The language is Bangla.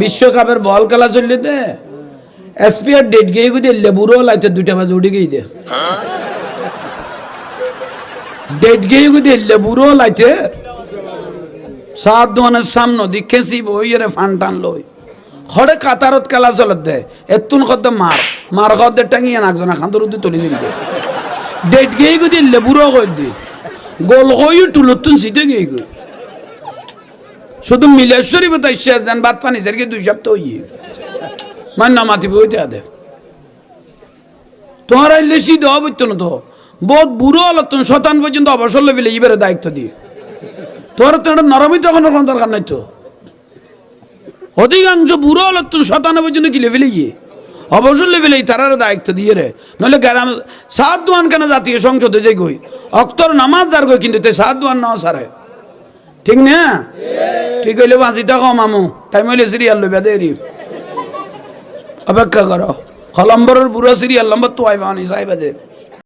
বিশ্বকাপের বল খেলা চললে দে এসপিআর ডেট গিয়ে দিলে বুড়ো লাইতে 2টা বাজে উঠে গিয়ে দে ডেট গিয়ে দিলে বুড়ো লাইতে সাত দোয়ানের সামনে দেখেছি বইয়ের ফান টান লই হরে কাতারত খেলা চলত দে এতুন কত মার কত টাঙিয়ে নাকজন খান্তর উদ্দি তুলি দিল ডেট গিয়ে দিলে বুড়ো কই দি গোল হয়ে টুলতুন সিটে গিয়ে শুধু মিলেশ্বরী বতাই শেষ যান বাদ পানি সেরকে 2 সপ্তাহ হইয়ে মান না মাতি বইতে আদে তোমার আইলে সিদ্ধ হইতো না তো বহুত বুড়ো হল তুমি শতান পর্যন্ত অবসর লেবিলে ইবারে দায়িত্ব দিয়ে তোমার তো এটা নরমই তখন কোনো দরকার নাই তো অধিকাংশ বুড়ো হল তুমি শতান পর্যন্ত কি লেবিলে গিয়ে অবসর লেবিলে তারার দায়িত্ব দিয়ে রে নইলে গ্রাম সাত দোয়ান কেন জাতীয় সংসদে যাই গই অক্তর নামাজ দার গই কিন্তু সাত দোয়ান না সারে ঠিক না ঠিক হইলে বাঁচিতে কম আমু তাই মইলে সিরিয়াল লইবা দেরি অপেক্ষা করো কলম্বরের বুড়ো সিরিয়াল নম্বর তো আইবা নি সাইবা দে